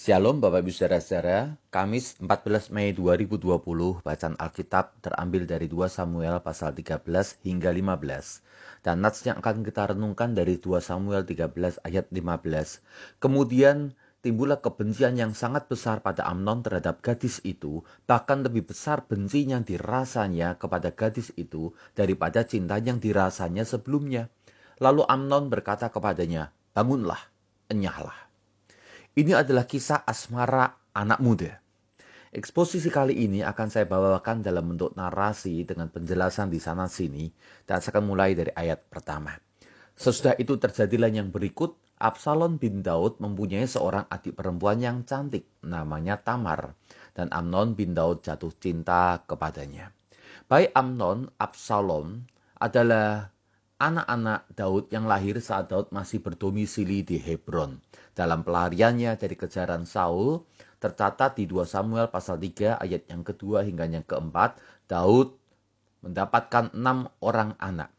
Shalom Bapak Ibu Saudara-saudara, Kamis 14 Mei 2020, bacaan Alkitab terambil dari 2 Samuel pasal 13 hingga 15. Dan nats yang akan kita renungkan dari 2 Samuel 13 ayat 15. Kemudian timbullah kebencian yang sangat besar pada Amnon terhadap gadis itu, bahkan lebih besar benci yang dirasanya kepada gadis itu daripada cinta yang dirasanya sebelumnya. Lalu Amnon berkata kepadanya, "Bangunlah, enyahlah." Ini adalah kisah asmara anak muda. Eksposisi kali ini akan saya bawakan dalam bentuk narasi dengan penjelasan di sana sini, dan saya akan mulai dari ayat pertama. Sesudah itu terjadilah yang berikut. Absalom bin Daud mempunyai seorang adik perempuan yang cantik, namanya Tamar, dan Amnon bin Daud jatuh cinta kepadanya. Baik Amnon, Absalom adalah anak-anak Daud yang lahir saat Daud masih berdomisili di Hebron. Dalam pelariannya dari kejaran Saul, tercatat di 2 Samuel pasal 3 ayat yang kedua hingga yang keempat, Daud mendapatkan 6 orang anak.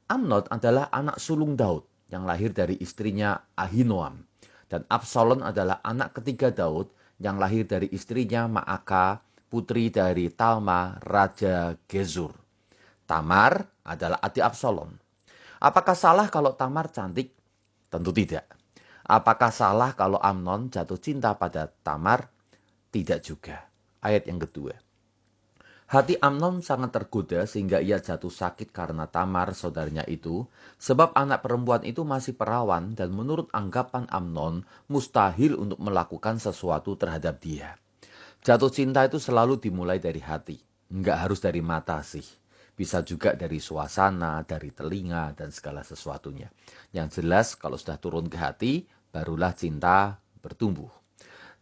Amnon adalah anak sulung Daud yang lahir dari istrinya Ahinoam. Dan Absalom adalah anak ketiga Daud yang lahir dari istrinya Maaka, putri dari Talma, Raja Gezur. Tamar adalah adik Absalom. Apakah salah kalau Tamar cantik? Tentu tidak. Apakah salah kalau Amnon jatuh cinta pada Tamar? Tidak juga. Ayat yang kedua. Hati Amnon sangat tergoda sehingga ia jatuh sakit karena Tamar saudaranya itu, sebab anak perempuan itu masih perawan dan menurut anggapan Amnon mustahil untuk melakukan sesuatu terhadap dia. Jatuh cinta itu selalu dimulai dari hati, nggak harus dari mata sih. Bisa juga dari suasana, dari telinga, dan segala sesuatunya. Yang jelas kalau sudah turun ke hati, barulah cinta bertumbuh.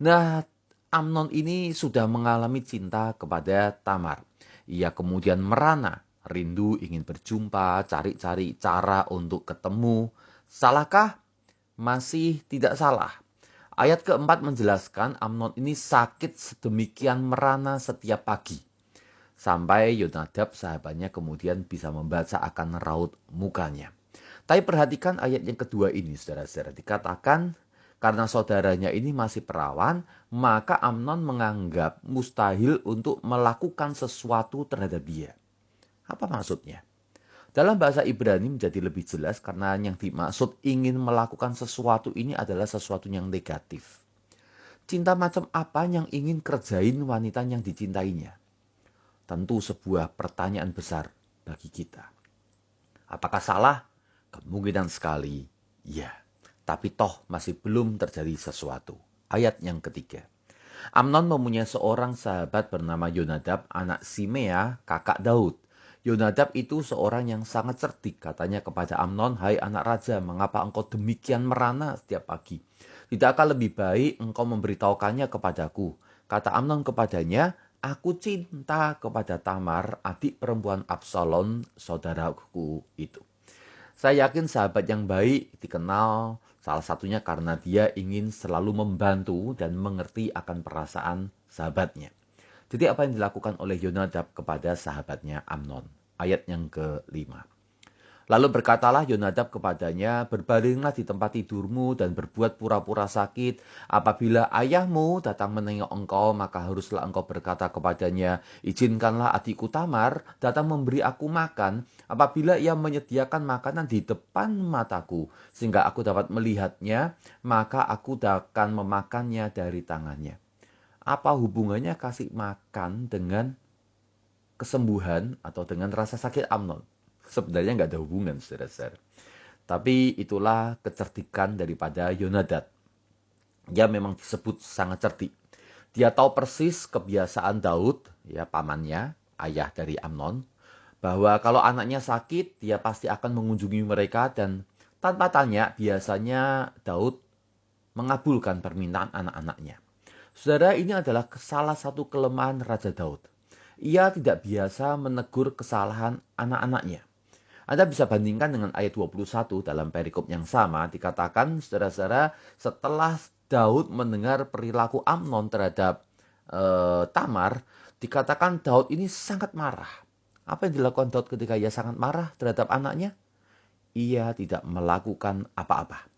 Nah, Amnon ini sudah mengalami cinta kepada Tamar. Ia kemudian merana, rindu ingin berjumpa, cari-cari cara untuk ketemu. Salahkah? Masih tidak salah. Ayat keempat menjelaskan Amnon ini sakit sedemikian merana setiap pagi. Sampai Yonadab sahabatnya kemudian bisa membaca akan raut mukanya. Tapi perhatikan ayat yang kedua ini, saudara-saudara. Dikatakan karena saudaranya ini masih perawan, maka Amnon menganggap mustahil untuk melakukan sesuatu terhadap dia. Apa maksudnya? Dalam bahasa Ibrani menjadi lebih jelas karena yang dimaksud ingin melakukan sesuatu ini adalah sesuatu yang negatif. Cinta macam apa yang ingin kerjain wanita yang dicintainya? Tentu sebuah pertanyaan besar bagi kita. Apakah salah? Kemungkinan sekali ya. Tapi toh masih belum terjadi sesuatu. Ayat yang ketiga. Amnon mempunyai seorang sahabat bernama Yonadab, anak Simea, kakak Daud. Yonadab itu seorang yang sangat cerdik, katanya kepada Amnon, "Hai anak raja, mengapa engkau demikian merana setiap pagi? Tidakkah lebih baik engkau memberitahukannya kepadaku?" Kata Amnon kepadanya, "Aku cinta kepada Tamar, adik perempuan Absalom, saudaraku itu." Saya yakin sahabat yang baik dikenal salah satunya karena dia ingin selalu membantu dan mengerti akan perasaan sahabatnya. Jadi apa yang dilakukan oleh Yonadab kepada sahabatnya Amnon? Ayat yang kelima. Lalu berkatalah Yonadab kepadanya, "Berbaringlah di tempat tidurmu dan berbuat pura-pura sakit. Apabila ayahmu datang menengok engkau, maka haruslah engkau berkata kepadanya, 'Izinkanlah adikku Tamar datang memberi aku makan.' Apabila ia menyediakan makanan di depan mataku, sehingga aku dapat melihatnya, maka aku akan memakannya dari tangannya." Apa hubungannya kasih makan dengan kesembuhan atau dengan rasa sakit Amnon? Sebenarnya nggak ada hubungan, saudara-saudara. Tapi itulah kecerdikan daripada Yonadab. Dia memang disebut sangat cerdik. Dia tahu persis kebiasaan Daud, ya pamannya, ayah dari Amnon, bahwa kalau anaknya sakit, dia pasti akan mengunjungi mereka dan tanpa tanya, biasanya Daud mengabulkan permintaan anak-anaknya. Saudara, ini adalah salah satu kelemahan Raja Daud. Ia tidak biasa menegur kesalahan anak-anaknya. Anda bisa bandingkan dengan ayat 21 dalam perikop yang sama, dikatakan saudara-saudara setelah Daud mendengar perilaku Amnon terhadap Tamar, dikatakan Daud ini sangat marah. Apa yang dilakukan Daud ketika ia sangat marah terhadap anaknya? Ia tidak melakukan apa-apa.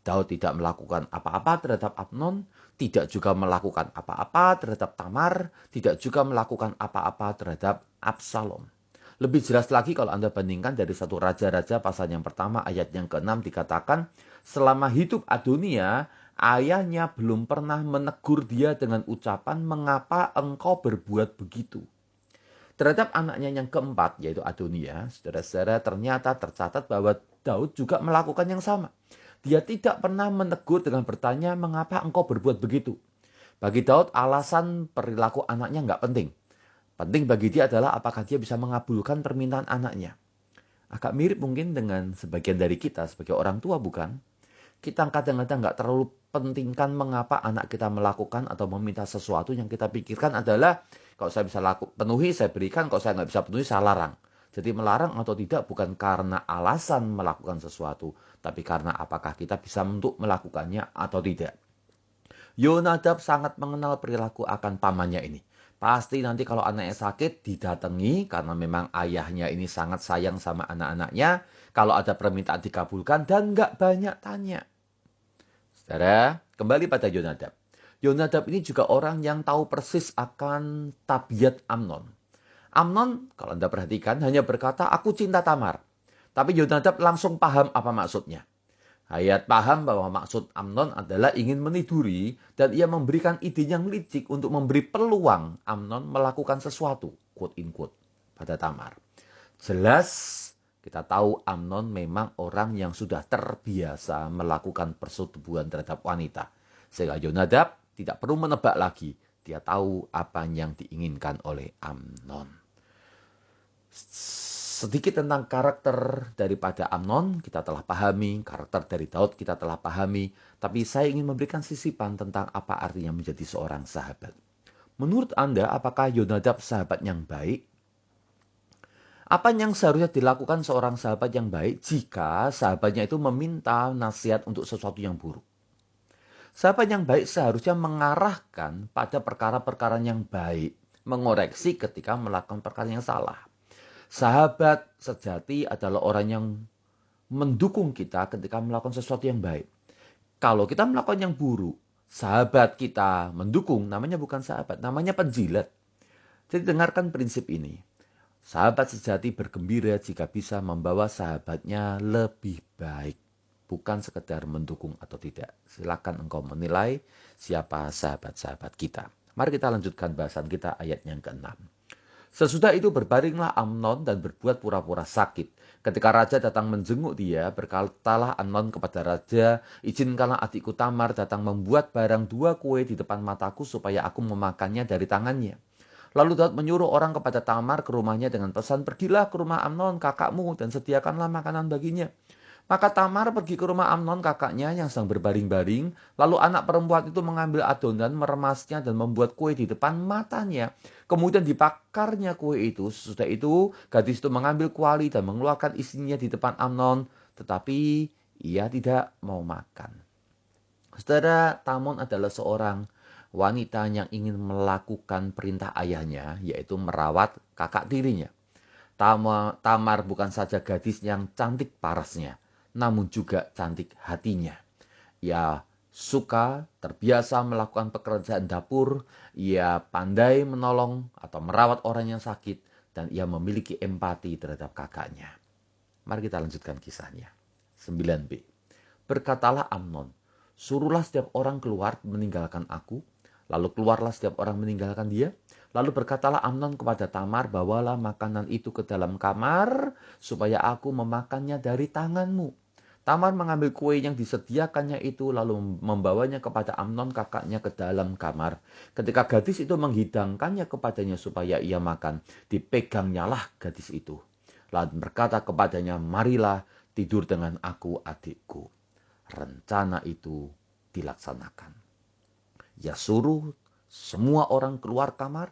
Daud tidak melakukan apa-apa terhadap Amnon, tidak juga melakukan apa-apa terhadap Tamar, tidak juga melakukan apa-apa terhadap Absalom. Lebih jelas lagi kalau Anda bandingkan dari satu Raja-Raja pasal yang pertama ayat yang ke-6 dikatakan, selama hidup Adonia, ayahnya belum pernah menegur dia dengan ucapan, mengapa engkau berbuat begitu. Terhadap anaknya yang keempat, yaitu Adonia, saudara-saudara, ternyata tercatat bahwa Daud juga melakukan yang sama. Dia tidak pernah menegur dengan bertanya, mengapa engkau berbuat begitu. Bagi Daud, alasan perilaku anaknya nggak penting. Penting bagi dia adalah apakah dia bisa mengabulkan permintaan anaknya. Agak mirip mungkin dengan sebagian dari kita sebagai orang tua, bukan? Kita kadang-kadang nggak terlalu pentingkan mengapa anak kita melakukan atau meminta sesuatu. Yang kita pikirkan adalah, kalau saya bisa penuhi, saya berikan. Kalau saya nggak bisa penuhi, saya larang. Jadi melarang atau tidak bukan karena alasan melakukan sesuatu, tapi karena apakah kita bisa untuk melakukannya atau tidak. Yonadab sangat mengenal perilaku akan pamannya ini. Pasti nanti kalau anaknya sakit didatangi karena memang ayahnya ini sangat sayang sama anak-anaknya. Kalau ada permintaan dikabulkan dan nggak banyak tanya. Saudara, kembali pada Yonadab. Yonadab ini juga orang yang tahu persis akan tabiat Amnon. Amnon, kalau Anda perhatikan, hanya berkata, aku cinta Tamar. Tapi Yonadab langsung paham apa maksudnya. Hayat paham bahwa maksud Amnon adalah ingin meniduri dan ia memberikan ide yang licik untuk memberi peluang Amnon melakukan sesuatu, quote in quote, pada Tamar. Jelas kita tahu Amnon memang orang yang sudah terbiasa melakukan persetubuhan terhadap wanita. Sehingga Yonadab tidak perlu menebak lagi. Dia tahu apa yang diinginkan oleh Amnon. Sedikit tentang karakter daripada Amnon kita telah pahami, karakter dari Daud kita telah pahami, tapi saya ingin memberikan sisipan tentang apa artinya menjadi seorang sahabat. Menurut Anda, apakah Yonadab sahabat yang baik? Apa yang seharusnya dilakukan seorang sahabat yang baik jika sahabatnya itu meminta nasihat untuk sesuatu yang buruk? Sahabat yang baik seharusnya mengarahkan pada perkara-perkara yang baik, mengoreksi ketika melakukan perkara yang salah. Sahabat sejati adalah orang yang mendukung kita ketika melakukan sesuatu yang baik. Kalau kita melakukan yang buruk, sahabat kita mendukung, namanya bukan sahabat, namanya penjilat. Jadi dengarkan prinsip ini. Sahabat sejati bergembira jika bisa membawa sahabatnya lebih baik. Bukan sekedar mendukung atau tidak. Silakan engkau menilai siapa sahabat-sahabat kita. Mari kita lanjutkan bahasan kita ayat yang ke-6. Sesudah itu berbaringlah Amnon dan berbuat pura-pura sakit. Ketika raja datang menjenguk dia, berkatalah Amnon kepada raja, izinkanlah adikku Tamar datang membuat barang 2 kue di depan mataku supaya aku memakannya dari tangannya. Lalu Daud menyuruh orang kepada Tamar ke rumahnya dengan pesan, pergilah ke rumah Amnon kakakmu dan sediakanlah makanan baginya. Maka Tamar pergi ke rumah Amnon kakaknya yang sedang berbaring-baring. Lalu anak perempuan itu mengambil adonan, meremasnya dan membuat kue di depan matanya. Kemudian dibakarnya kue itu. Sesudah itu gadis itu mengambil kuali dan mengeluarkan isinya di depan Amnon. Tetapi ia tidak mau makan. Saudara, Tamar adalah seorang wanita yang ingin melakukan perintah ayahnya, yaitu merawat kakak tirinya. Tamar bukan saja gadis yang cantik parasnya, namun juga cantik hatinya. Ia suka, terbiasa melakukan pekerjaan dapur, ia pandai menolong atau merawat orang yang sakit, dan ia memiliki empati terhadap kakaknya. Mari kita lanjutkan kisahnya. 9b. Berkatalah Amnon, suruhlah setiap orang keluar meninggalkan aku. Lalu keluarlah setiap orang meninggalkan dia. Lalu berkatalah Amnon kepada Tamar, bawalah makanan itu ke dalam kamar, supaya aku memakannya dari tanganmu. Tamar mengambil kue yang disediakannya itu, lalu membawanya kepada Amnon kakaknya ke dalam kamar. Ketika gadis itu menghidangkannya kepadanya supaya ia makan, dipegangnyalah gadis itu. Lalu berkata kepadanya, marilah tidur dengan aku adikku. Rencana itu dilaksanakan. Ia suruh semua orang keluar kamar,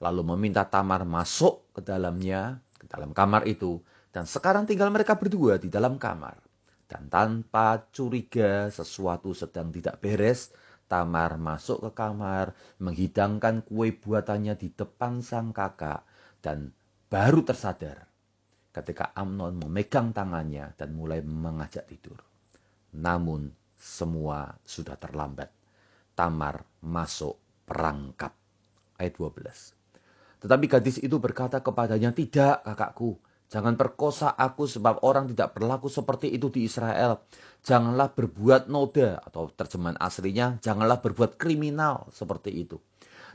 lalu meminta Tamar masuk ke dalamnya, ke dalam kamar itu. Dan sekarang tinggal mereka berdua di dalam kamar. Dan tanpa curiga sesuatu sedang tidak beres, Tamar masuk ke kamar, menghidangkan kue buatannya di depan sang kakak, dan baru tersadar ketika Amnon memegang tangannya dan mulai mengajak tidur. Namun semua sudah terlambat. Tamar masuk perangkap. Ayat 12. Tetapi gadis itu berkata kepadanya, "Tidak, kakakku. Jangan perkosa aku sebab orang tidak berlaku seperti itu di Israel. Janganlah berbuat noda," atau terjemahan aslinya, "janganlah berbuat kriminal seperti itu.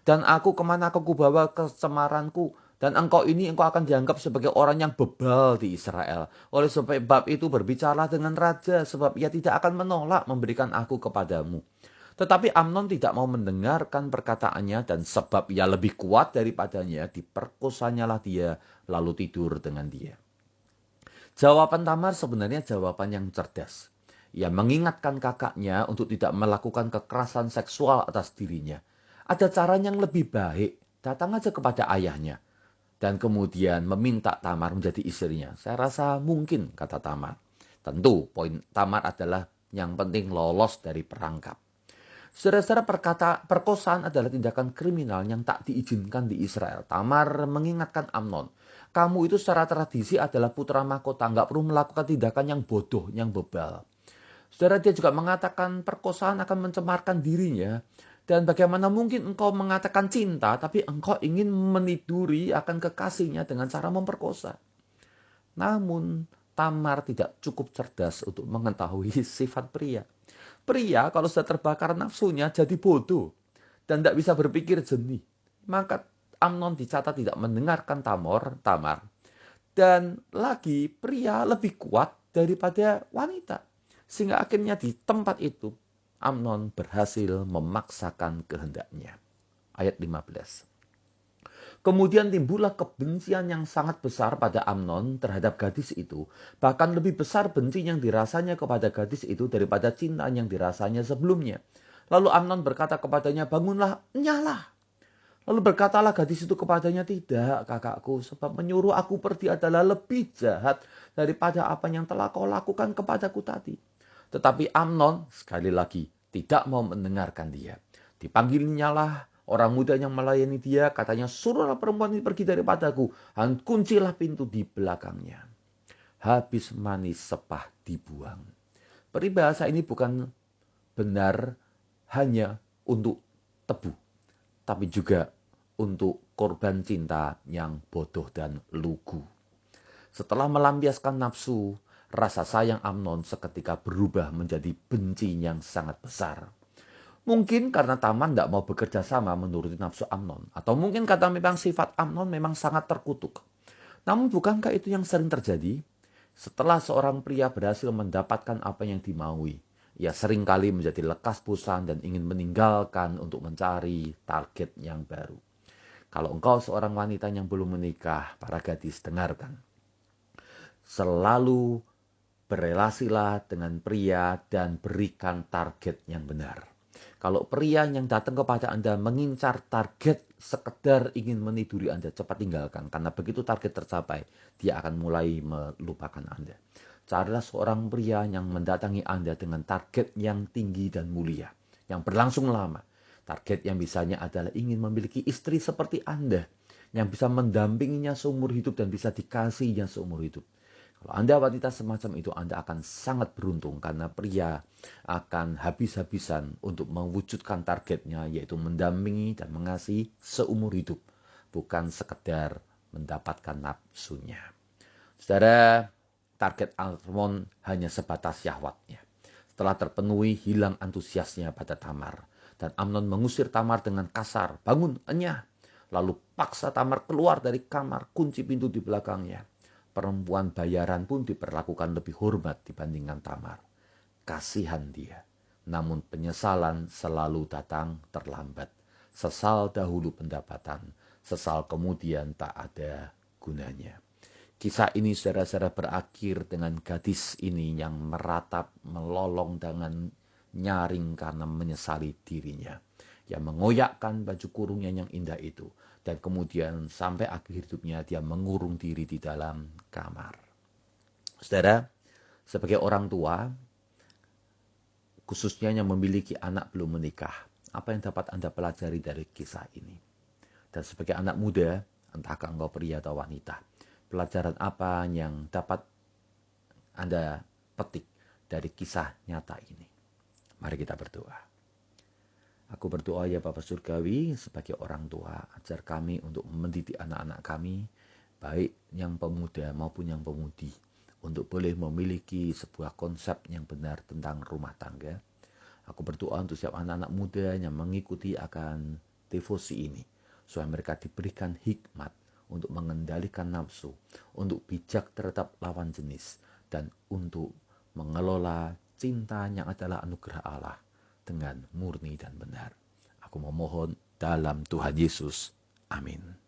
Dan aku kemana aku bawa kecemaranku, dan engkau akan dianggap sebagai orang yang bebal di Israel. Oleh sebab itu berbicaralah dengan raja, sebab ia tidak akan menolak memberikan aku kepadamu." Tetapi Amnon tidak mau mendengarkan perkataannya, dan sebab ia lebih kuat daripadanya, diperkosanyalah dia lalu tidur dengan dia. Jawaban Tamar sebenarnya jawaban yang cerdas. Ia mengingatkan kakaknya untuk tidak melakukan kekerasan seksual atas dirinya. Ada cara yang lebih baik, datang aja kepada ayahnya. Dan kemudian meminta Tamar menjadi istrinya. Saya rasa mungkin, kata Tamar. Tentu poin Tamar adalah yang penting lolos dari perangkap. Saudara-saudara, perkosaan adalah tindakan kriminal yang tak diizinkan di Israel. Tamar mengingatkan Amnon, "Kamu itu secara tradisi adalah putra mahkota, nggak perlu melakukan tindakan yang bodoh, yang bebal." Saudara, dia juga mengatakan perkosaan akan mencemarkan dirinya. Dan bagaimana mungkin engkau mengatakan cinta, tapi engkau ingin meniduri akan kekasihnya dengan cara memperkosa. Namun, Tamar tidak cukup cerdas untuk mengetahui sifat pria. Pria kalau sudah terbakar nafsunya jadi bodoh dan tidak bisa berpikir jernih. Maka Amnon dicatat tidak mendengarkan Tamar. Dan lagi pria lebih kuat daripada wanita. Sehingga akhirnya di tempat itu Amnon berhasil memaksakan kehendaknya. Ayat 15. Kemudian timbullah kebencian yang sangat besar pada Amnon terhadap gadis itu. Bahkan lebih besar benci yang dirasanya kepada gadis itu daripada cinta yang dirasanya sebelumnya. Lalu Amnon berkata kepadanya, "Bangunlah, nyala." Lalu berkatalah gadis itu kepadanya, "Tidak, kakakku, sebab menyuruh aku pergi adalah lebih jahat daripada apa yang telah kau lakukan kepadaku tadi." Tetapi Amnon sekali lagi tidak mau mendengarkan dia. Dipanggilnyalah orang muda yang melayani dia, katanya, "Suruhlah perempuan ini pergi daripadaku, dan kuncilah pintu di belakangnya." Habis manis sepah dibuang. Peribahasa ini bukan benar hanya untuk tebu, tapi juga untuk korban cinta yang bodoh dan lugu. Setelah melampiaskan nafsu, rasa sayang Amnon seketika berubah menjadi benci yang sangat besar. Mungkin karena Tamar tidak mau bekerja sama menuruti nafsu Amnon. Atau mungkin karena memang sifat Amnon memang sangat terkutuk. Namun bukankah itu yang sering terjadi? Setelah seorang pria berhasil mendapatkan apa yang dimaui, ia seringkali menjadi lekas bosan dan ingin meninggalkan untuk mencari target yang baru. Kalau engkau seorang wanita yang belum menikah, para gadis, dengarkan. Selalu berelasilah dengan pria dan berikan target yang benar. Kalau pria yang datang kepada Anda mengincar target sekedar ingin meniduri Anda, cepat tinggalkan. Karena begitu target tercapai, dia akan mulai melupakan Anda. Carilah seorang pria yang mendatangi Anda dengan target yang tinggi dan mulia, yang berlangsung lama. Target yang bisanya adalah ingin memiliki istri seperti Anda, yang bisa mendampinginya seumur hidup dan bisa dikasihinya seumur hidup. Kalau Anda wanita semacam itu, Anda akan sangat beruntung karena pria akan habis-habisan untuk mewujudkan targetnya, yaitu mendampingi dan mengasihi seumur hidup, bukan sekedar mendapatkan nafsunya. Saudara, target Amnon hanya sebatas syahwatnya. Setelah terpenuhi, hilang antusiasnya pada Tamar. Dan Amnon mengusir Tamar dengan kasar, "Bangun, enyah." Lalu paksa Tamar keluar dari kamar, kunci pintu di belakangnya. Perempuan bayaran pun diperlakukan lebih hormat dibandingkan Tamar. Kasihan dia. Namun penyesalan selalu datang terlambat. Sesal dahulu pendapatan, sesal kemudian tak ada gunanya. Kisah ini saudara-saudara berakhir dengan gadis ini yang meratap, melolong dengan nyaring karena menyesali dirinya. Yang mengoyakkan baju kurungnya yang indah itu. Dan kemudian sampai akhir hidupnya dia mengurung diri di dalam kamar. Saudara, sebagai orang tua, khususnya yang memiliki anak belum menikah, apa yang dapat Anda pelajari dari kisah ini? Dan sebagai anak muda, entahkah engkau pria atau wanita, pelajaran apa yang dapat Anda petik dari kisah nyata ini? Mari kita berdoa. Aku berdoa ya Bapa Surgawi, sebagai orang tua, ajar kami untuk mendidik anak-anak kami, baik yang pemuda maupun yang pemudi, untuk boleh memiliki sebuah konsep yang benar tentang rumah tangga. Aku berdoa untuk setiap anak-anak muda yang mengikuti akan devosi ini, supaya mereka diberikan hikmat untuk mengendalikan nafsu, untuk bijak terhadap lawan jenis, dan untuk mengelola cinta yang adalah anugerah Allah dengan murni dan benar. Aku memohon dalam Tuhan Yesus. Amin.